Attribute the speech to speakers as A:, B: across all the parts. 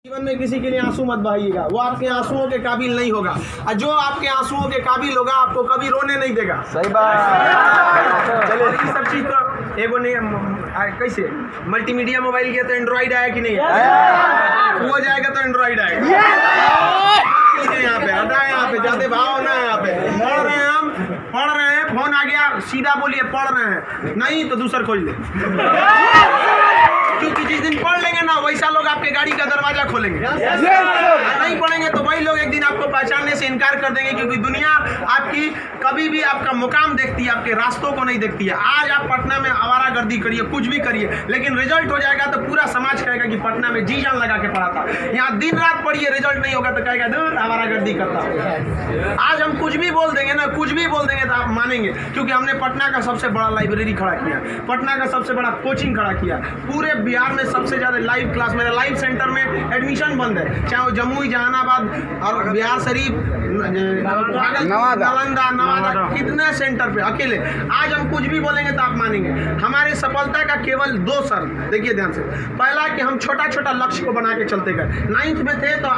A: जीवन में किसी के लिए आंसू मत बहाइएगा, वो आपके आंसुओं के काबिल नहीं होगा, और जो आपके आंसुओं के काबिल होगा आपको कभी रोने नहीं देगा।
B: सही बात।
A: चलिए ये सब चीज तो एगो ने कैसे मल्टीमीडिया मोबाइल किया तो एंड्रॉइड आया कि नहीं आया, वो जाएगा तो एंड्रॉइड आएगा। यहाँ पे हटा, यहाँ पे जाते भाव ना, यहाँ पे पढ़ रहे हैं, हम पढ़ रहे हैं, फोन आ गया सीधा बोलिए पढ़ रहे हैं, नहीं तो दूसरा खोल ले, क्योंकि जिस दिन पढ़ लेंगे ना वैसा लोग आपके गाड़ी का दरवाजा खोलेंगे। नहीं पढ़ेंगे तो वही लोग एक दिन आपको पहचानने से इनकार कर देंगे, क्योंकि दुनिया आपकी कभी भी आपका मुकाम देखती है, आपके रास्तों को नहीं देखती है। आज आप पटना में आवारागर्दी करिए, कुछ भी करिए, लेकिन रिजल्ट हो जाएगा तो पूरा समाज कहेगा कि पटना में जी जान लगा के पढ़ा था। यहाँ दिन रात पढ़िए, रिजल्ट नहीं होगा तो कहेगा दूर आवारागर्दी करता। आज हम कुछ भी बोल देंगे ना, कुछ भी बोल देंगे तो आप मानेंगे, क्योंकि हमने पटना का सबसे बड़ा लाइब्रेरी खड़ा किया, पटना का सबसे बड़ा कोचिंग खड़ा किया, पूरे बिहार में सबसे ज्यादा लाइव क्लास, मेरा लाइव सेंटर में एडमिशन बंद है, चाहे वो जमुई, जहानाबाद और बिहार शरीफ, नालंदा, नवादा, कितने सेंटर पे अकेले। आज हम कुछ भी बोलेंगे तो आप मानेंगे। हमारे सफलता का केवल 2 शर्त, देखिए ध्यान से। पहला कि हम छोटा छोटा लक्ष्य को बना के चलते गए। 9th में थे तो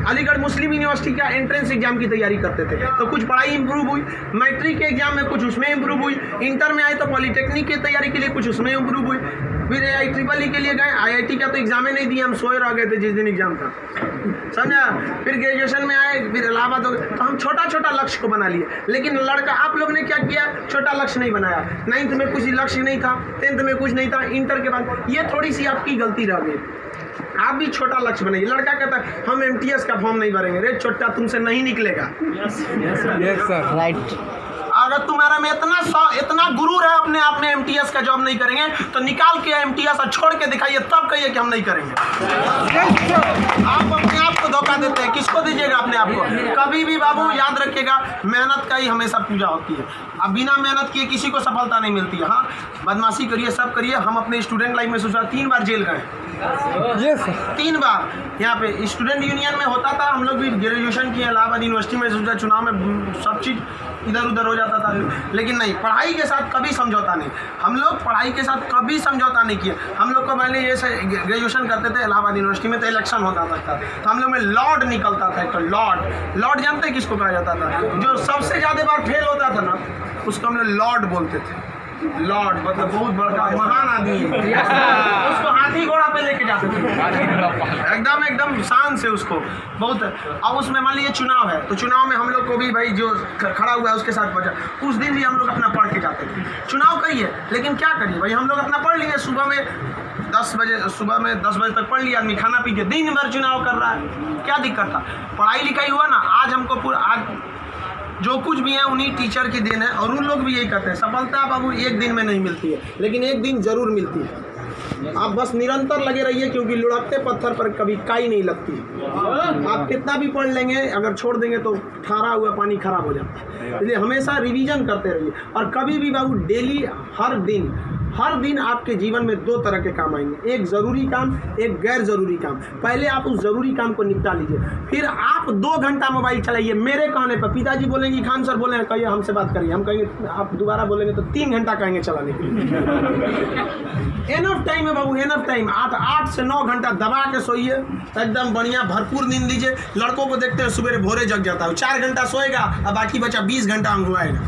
A: अलीगढ़ मुस्लिम यूनिवर्सिटी का एंट्रेंस एग्जाम की तैयारी करते थे, तो कुछ पढ़ाई इंप्रूव हुई, मैट्रिक के एग्जाम में कुछ उसमें इंप्रूव हुई, इंटर में आए तो पॉलिटेक्निक की तैयारी के लिए कुछ उसमें इंप्रूव हुई, फिर IEEE के लिए गए, IIT का तो एग्जाम ही नहीं दिया, हम सोए रह गए थे जिस दिन एग्जाम था, समझा। फिर ग्रेजुएशन में आए, फिर इलाहाबाद हो गए, तो हम छोटा छोटा लक्ष्य को बना लिए। लेकिन लड़का आप लोग ने क्या किया, छोटा लक्ष्य नहीं बनाया। 9th में कुछ लक्ष्य नहीं था, 10th में कुछ नहीं था, इंटर के बाद ये थोड़ी सी आपकी गलती रह गई। आप भी छोटा लक्ष्य बनाइए। लड़का कहता है हम MTS का फॉर्म नहीं भरेंगे, रे छोटा तुमसे नहीं निकलेगा।
B: राइट।
A: अगर तुम्हारा में इतना गुरूर है अपने आप में MTS का जॉब नहीं करेंगे तो निकाल के MTS और छोड़ के दिखाइए, तब कहिए कि हम नहीं करेंगे। आप अपने आप को धोखा देते हैं, किसको दीजिएगा अपने आप को। कभी भी बाबू याद रखिएगा, मेहनत का ही हमेशा पूजा होती है। अब बिना मेहनत किए किसी को सफलता नहीं मिलती है। हाँ, बदमाशी करिए, सब करिए। हम अपने स्टूडेंट लाइफ में सोचा 3 बार जेल गए, 3 बार। यहाँ पे स्टूडेंट यूनियन में होता था, हम लोग भी ग्रेजुएशन किए इलाहाबाद यूनिवर्सिटी में, सोचा चुनाव में सब चीज़ इधर उधर हो जाता था, लेकिन नहीं, पढ़ाई के साथ कभी समझौता नहीं। हम लोग पढ़ाई के साथ कभी समझौता नहीं किए। हम लोग को पहले ये ग्रेजुएशन करते थे इलाहाबाद यूनिवर्सिटी में, तो इलेक्शन होता था, तो हम लोग में लॉर्ड निकलता था। तो लॉर्ड जानते हैं किसको कहा जाता था? जो सबसे ज़्यादा बार फेल होता था ना, उसको हम लोग लॉर्ड बोलते थे। लॉर्ड मतलब बहुत बड़ा महान आदमी है, उसको हाथी घोड़ा पे लेके जाते थे, एकदम शान से उसको बहुत। अब उसमें मान लीजिए चुनाव है, तो चुनाव में हम लोग को भी भाई जो खड़ा हुआ है उसके साथ बचा, उस दिन भी हम लोग अपना पढ़ के जाते थे। चुनाव कही है, लेकिन क्या करिए भाई, हम लोग अपना पढ़ लिए। सुबह में 10 बजे तक पढ़ लिया आदमी, खाना पी के दिन भर चुनाव कर रहा है, क्या दिक्कत था? पढ़ाई लिखाई हुआ ना। आज हमको आज जो कुछ भी है उन्हीं टीचर की देन है, और उन लोग भी यही कहते हैं सफलता बाबू एक दिन में नहीं मिलती है, लेकिन एक दिन जरूर मिलती है। आप बस निरंतर लगे रहिए, क्योंकि लुढ़कते पत्थर पर कभी काई नहीं लगती। आप कितना भी पढ़ लेंगे, अगर छोड़ देंगे तो ठहरा हुआ पानी खराब हो जाता है। इसलिए हमेशा रिवीजन करते रहिए, और कभी भी बाबू डेली हर दिन आपके जीवन में 2 तरह के काम आएंगे, एक ज़रूरी काम, एक गैर ज़रूरी काम। पहले आप उस ज़रूरी काम को निपटा लीजिए, फिर आप 2 घंटा मोबाइल चलाइए। मेरे कहने पर पिताजी बोलेंगे खान सर बोले कहिए हमसे बात करिए, हम कहेंगे आप दोबारा बोलेंगे तो 3 घंटा कहेंगे चलाने के लिए। एनफ टाइम है बाबू, एनफ टाइम। आप 8 से 9 घंटा दबा के सोइए, एकदम बढ़िया भरपूर नींद लीजिए। लड़कों को देखते हैं सुबह भोरे जग जाता है, 4 घंटा सोएगा और बाकी बचा 20 घंटा अंगुआएगा।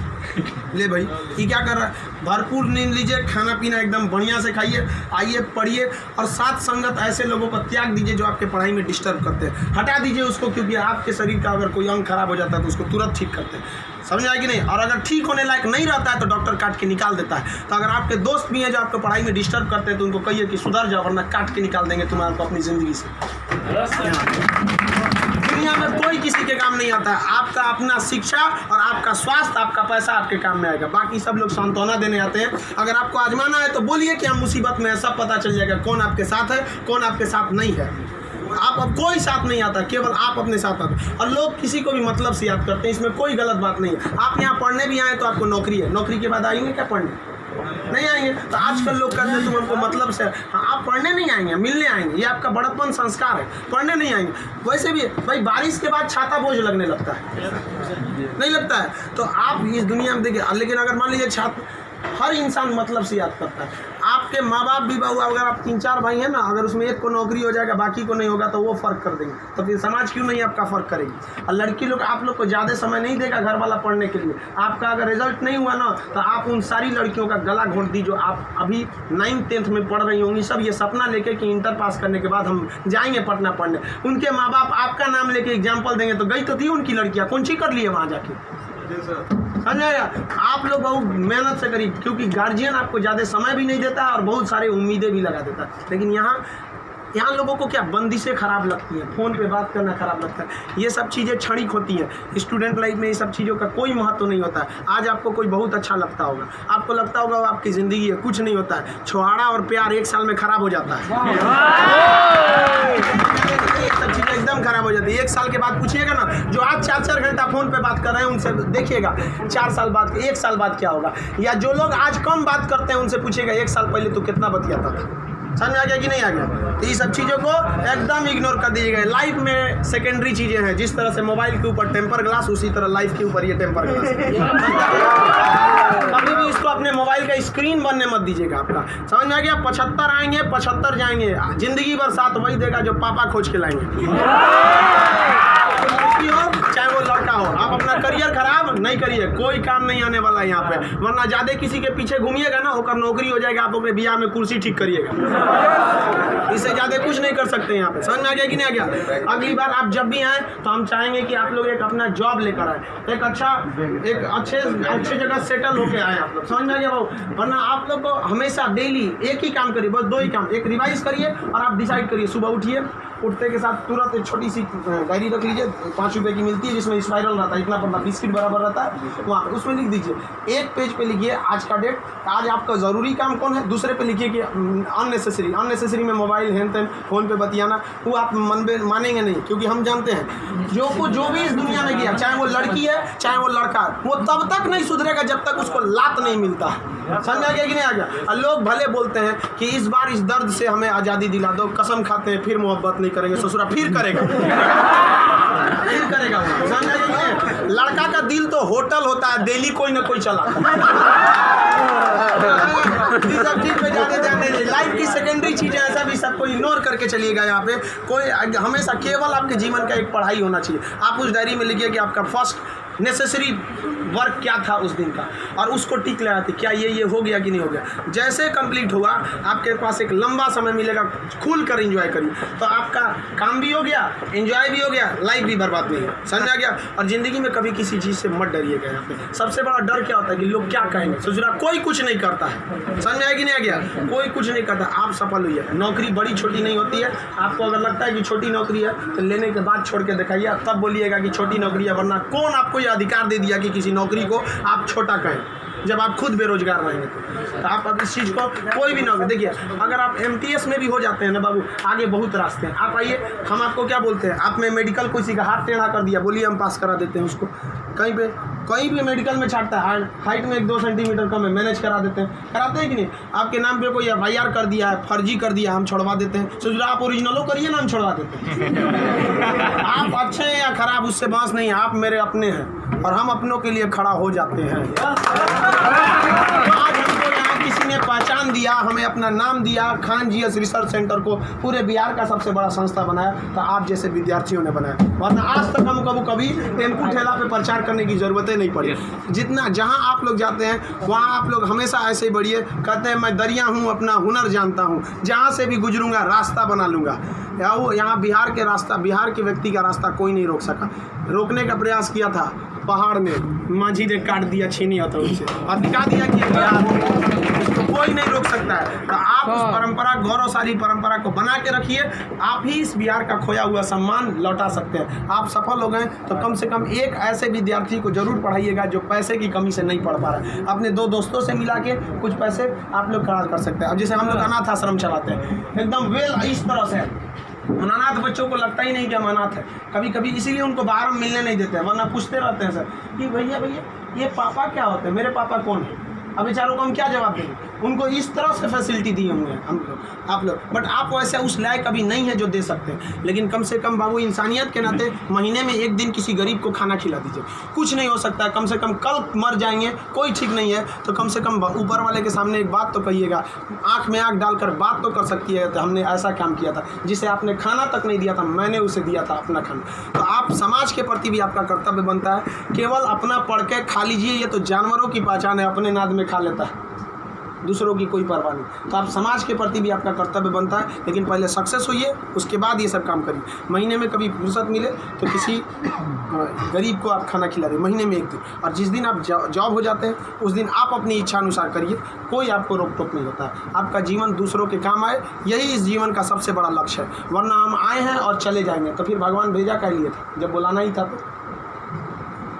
A: ले भाई ये क्या कर रहा है? भरपूर नींद लीजिए, खाना पीना एकदम बढ़िया से खाइए, आइए पढ़िए, और साथ संगत ऐसे लोगों को त्याग दीजिए जो आपके पढ़ाई में डिस्टर्ब करते हैं। हटा दीजिए उसको, क्योंकि आपके शरीर का अगर कोई अंग खराब हो जाता है तो उसको तुरंत ठीक करते हैं, समझ आए कि नहीं? और अगर ठीक होने लायक नहीं रहता है तो डॉक्टर काट के निकाल देता है। तो अगर आपके दोस्त भी हैं जो आपको पढ़ाई में डिस्टर्ब करते हैं तो उनको कहिए कि सुधर जाओ, वरना काट के निकाल देंगे तुम्हारे को अपनी ज़िंदगी से। दुनिया में कोई किसी के काम नहीं आता है। आपका अपना शिक्षा और आपका स्वास्थ्य, आपका पैसा आपके काम में आएगा। बाकी सब लोग सांत्वना देने आते हैं। अगर आपको आजमाना है तो बोलिए कि हम मुसीबत में है, सब पता चल जाएगा कौन आपके साथ है, कौन आपके साथ नहीं है। आप अब कोई साथ नहीं आता, केवल आप अपने साथ आते। और लोग किसी को भी मतलब से याद करते हैं, इसमें कोई गलत बात नहीं है। आप यहाँ पढ़ने भी आए तो आपको नौकरी है, नौकरी के बाद आएंगे क्या पढ़ने? नहीं आएंगे। तो आजकल लोग कहते हैं तुम हमको मतलब से, हाँ आप पढ़ने नहीं आएंगे, मिलने आएंगे। ये आपका बड़प्पन संस्कार है, पढ़ने नहीं आएंगे। वैसे भी भाई बारिश के बाद छाता बोझ लगने लगता है, नहीं लगता है? तो आप इस दुनिया में देखिए, लेकिन अगर मान लीजिए छात्र, हर इंसान मतलब से याद करता है। आप आपके माँ बाप भी बहू, अगर आप 3-4 भाई हैं ना, अगर उसमें एक को नौकरी हो जाएगा बाकी को नहीं होगा तो वो फ़र्क कर देंगे, तो फिर समाज क्यों नहीं आपका फ़र्क करेगी। और लड़की लोग आप लोग को ज़्यादा समय नहीं देगा घर वाला पढ़ने के लिए। आपका अगर रिजल्ट नहीं हुआ ना तो आप उन सारी लड़कियों का गला घोंट दी जो आप अभी 9th-10th में पढ़ रही होंगी, सब ये सपना लेके कि इंटर पास करने के बाद हम जाएंगे पटना पढ़ने। उनके माँ बाप आपका नाम लेके एग्जाम्पल देंगे तो गई तो थी उनकी लड़कियाँ, कौन सी कर लिए वहाँ जाके। समझाएगा। आप लोग बहुत मेहनत से करिए, क्योंकि गार्जियन आपको ज़्यादा समय भी नहीं देता और बहुत सारे उम्मीदें भी लगा देता है। लेकिन यहाँ लोगों को क्या बंदिशें खराब लगती हैं, फ़ोन पे बात करना खराब लगता है, ये सब चीज़ें क्षणिक होती हैं। स्टूडेंट लाइफ में ये सब चीज़ों का कोई महत्व नहीं होता है। आज आपको कोई बहुत अच्छा लगता होगा, आपको लगता होगा वो आपकी ज़िंदगी है, कुछ नहीं होता है। छुहाड़ा और प्यार 1 साल में ख़राब हो जाता है, सब चीज़ें एकदम खराब हो जाती है। 1 साल के बाद पूछिएगा ना, जो आज 4-4 घंटा फ़ोन पे बात कर रहे हैं उनसे देखिएगा 4 साल बाद 1 साल बाद क्या होगा। या जो लोग आज कम बात करते हैं उनसे पूछिएगा 1 साल पहले तो कितना बतियाता था। समझ आ गया कि नहीं आ गया। तो ये सब चीज़ों को एकदम इग्नोर कर दीजिएगा। लाइफ में सेकेंडरी चीज़ें हैं, जिस तरह से मोबाइल के ऊपर टेम्पर ग्लास, उसी तरह लाइफ के ऊपर ये टेम्पर ग्लास। कभी भी इसको अपने मोबाइल का स्क्रीन बनने मत दीजिएगा आपका। समझ में आ गया। 75 आएंगे 75 जाएंगे, जिंदगी भर साथ वही देगा जो पापा खोज के लाएंगे। चाहे वो लड़का हो, आप अपना करियर खराब नहीं करिए, कोई काम नहीं आने वाला है यहाँ पे। वरना ज़्यादा किसी के पीछे घूमिएगा ना, होकर नौकरी हो जाएगा, आप अपने बियाह में कुर्सी ठीक करिएगा, इससे ज़्यादा कुछ नहीं कर सकते यहाँ पे। समझ में आ गया कि नहीं आ गया। अगली बार आप जब भी आए तो हम चाहेंगे कि आप लोग एक अपना जॉब लेकर आए, एक अच्छे जगह सेटल होके आए आप लोग। समझ में आ गया भाव। वरना आप लोग को हमेशा डेली एक ही काम करिए, बस 2 ही काम। एक रिवाइज करिए और आप डिसाइड करिए, सुबह उठिए, उठते के साथ तुरंत एक छोटी सी डायरी रख लीजिए, 5 रुपये की मिलती है, जिसमें स्पाइरल रहता है, इतना पड़ता बिस्किट बराबर रहता है, वहाँ पे उसमें लिख दीजिए। एक पेज पे लिखिए आज का डेट, आज आपका ज़रूरी काम कौन है। दूसरे पे लिखिए कि अननेसेसरी में मोबाइल हैन तैन फ़ोन पे बतियाना, वो आप मानेंगे नहीं, क्योंकि हम जानते हैं जो भी इस दुनिया में किया, चाहे वो लड़की है चाहे वो लड़का है, वो तब तक नहीं सुधरेगा जब तक उसको लात नहीं मिलता है। समझ आ गया कि नहीं आ गया। और लोग भले बोलते हैं कि इस बार इस दर्द से हमें आज़ादी दिला दो, कसम खाते हैं फिर मोहब्बत नहीं करेंगे, ससुरा फिर करेगा फिर करेगा। समझ आ गया कि नहीं। लड़का का दिल तो होटल होता है, दिल्ली कोई ना कोई चलाता है। सब चीज़ पे ज़्यादा ध्यान दीजिए। लाइफ की सेकेंडरी चीज़ें ऐसा भी सबको इग्नोर करके चलिएगा। यहाँ पे कोई हमेशा केवल आपके जीवन का एक पढ़ाई होना चाहिए। आप उस डायरी में लिखिए कि आपका फर्स्ट नेसेसरी वर्क क्या था उस दिन का, और उसको टिक लगाते क्या ये हो गया कि नहीं हो गया। जैसे कंप्लीट हुआ आपके पास एक लंबा समय मिलेगा, खुल कर एंजॉय करिए, तो आपका काम भी हो गया, एंजॉय भी हो गया, लाइफ भी बर्बाद नहीं है। समझ आ गया। और ज़िंदगी में कभी किसी चीज़ से मत डरिएगा। यहाँ पे सबसे बड़ा डर क्या होता है कि लोग क्या कहेंगे। ससुरा कोई कुछ नहीं करता है, समझ आया कि नहीं आ गया। कोई कुछ नहीं करता, आप सफल हुई है। नौकरी बड़ी छोटी नहीं होती है। आपको अगर लगता है कि छोटी नौकरी है तो लेने के बाद छोड़ के दिखाइए, तब बोलिएगा कि छोटी नौकरी है। वरना कौन आपको ये अधिकार दे दिया कि किसी नौकरी को आप छोटा कहें, जब आप खुद बेरोजगार रहेंगे तो आप अब इस चीज़ को कोई भी नौकरी देखिए। अगर आप MTS में भी हो जाते हैं ना बाबू, आगे बहुत रास्ते हैं। आप आइए, हम आपको क्या बोलते हैं, आप में मेडिकल किसी का हाथ टेढ़ा कर दिया, बोलिए हम पास करा देते हैं उसको। कहीं भी मेडिकल में छाटता है, हाइट में 1-2 सेंटीमीटर कम है, मैनेज करा देते हैं। कराते हैं कि नहीं। आपके नाम पे कोई FIR कर दिया है, फर्जी कर दिया, हम छोड़वा देते हैं। सोच रहे आप ओरिजिनलो करिए ना, हम छोड़वा देते हैं। आप अच्छे हैं या खराब उससे बहस नहीं है, आप मेरे अपने हैं और हम अपनों के लिए खड़ा हो जाते हैं। आज हमको यहाँ किसी ने पहचान दिया, हमें अपना नाम दिया, खान GS रिसर्च सेंटर को पूरे बिहार का सबसे बड़ा संस्था बनाया, तो आप जैसे विद्यार्थियों ने बनाया। वरना आज तक हम कभी टेम्पू ठेला पे प्रचार करने की ज़रूरतें नहीं पड़ी। जितना जहाँ आप लोग जाते हैं वहाँ आप लोग हमेशा ऐसे ही बढ़िए। कहते हैं मैं दरिया हूँ, अपना हुनर जानता हूँ, जहाँ से भी गुजरूंगा रास्ता बना लूँगा। यहाँ बिहार के व्यक्ति का रास्ता कोई नहीं रोक सका। रोकने का प्रयास किया था पहाड़ में, माझी ने काट दिया छीनी हथौड़ी से और दिखा दिया कि इसको कोई नहीं रोक सकता है। तो आप उस परंपरा, गौरवशाली परंपरा को बना के रखिए। आप ही इस बिहार का खोया हुआ सम्मान लौटा सकते हैं। आप सफल हो गए तो कम से कम एक ऐसे विद्यार्थी को जरूर पढ़ाइएगा जो पैसे की कमी से नहीं पढ़ पा रहा है। अपने 2 दोस्तों से मिला के कुछ पैसे आप लोग खर्च कर सकते हैं। अब जैसे हम लोग अनाथ आश्रम चलाते हैं, एकदम इस तरह से अनाथ बच्चों को लगता ही नहीं कि हम अनाथ है। कभी कभी इसीलिए उनको बाहर हम मिलने नहीं देते हैं, वरना पूछते रहते हैं सर कि भैया ये पापा क्या होते हैं, मेरे पापा कौन है। अब बेचारों को हम क्या जवाब देंगे। उनको इस तरह से फैसिलिटी दिए हुए हैं हम लोग, आप लोग। बट आप वैसे उस लायक अभी नहीं है जो दे सकते हैं। लेकिन कम से कम बाबू इंसानियत के नाते महीने में एक दिन किसी गरीब को खाना खिला दीजिए। कुछ नहीं हो सकता है, कम से कम कल मर जाएंगे, कोई ठीक नहीं है, तो कम से कम ऊपर वाले के सामने एक बात तो कहिएगा, आँख में आँख डालकर बात तो कर सकती है, तो हमने ऐसा काम किया था जिसे आपने खाना तक नहीं दिया था, मैंने उसे दिया था अपना खाना। तो आप समाज के प्रति भी आपका कर्तव्य बनता है। केवल अपना पढ़ के खा लीजिए, ये तो जानवरों की पहचान है, अपने नाद में खा लेता है, दूसरों की कोई परवाह नहीं। तो आप समाज के प्रति भी आपका कर्तव्य बनता है, लेकिन पहले सक्सेस होइए, उसके बाद ये सब काम करिए। महीने में कभी फुर्सत मिले तो किसी गरीब को आप खाना खिला रहे महीने में एक दिन, और जिस दिन आप जॉब हो जाते हैं उस दिन आप अपनी इच्छा अनुसार करिए, कोई आपको रोक टोक नहीं होता है। आपका जीवन दूसरों के काम आए, यही इस जीवन का सबसे बड़ा लक्ष्य है। वरना हम आए हैं और चले जाएंगे, तो फिर भगवान भेजा क्या लिए था, जब बुलाना ही था।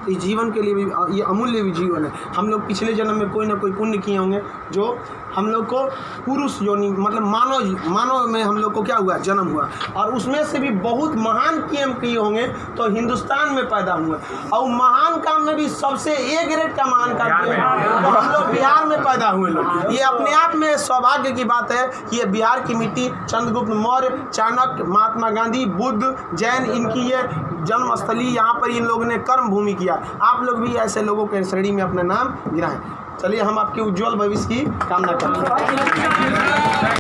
A: तो इस जीवन के लिए भी ये अमूल्य भी जीवन है। हम लोग पिछले जन्म में कोई ना कोई पुण्य किए होंगे जो हम लोग को पुरुष योनि मतलब मानव में हम लोग को क्या हुआ, जन्म हुआ, और उसमें से भी बहुत महान काम किए होंगे तो हिंदुस्तान में पैदा हुए। और महान काम में भी सबसे ए ग्रेड का महान काम किए तो हम लोग बिहार में पैदा हुए लोग। ये अपने आप में सौभाग्य की बात है। ये बिहार की मिट्टी, चंद्रगुप्त मौर्य, चाणक्य, महात्मा गांधी, बुद्ध, जैन, इनकी ये जन्मस्थली, यहाँ पर इन लोगों ने कर्म भूमि किया। आप लोग भी ऐसे लोगों के श्रेणी में अपना नाम गिराएं। चलिए हम आपके उज्जवल भविष्य की कामना करते हैं।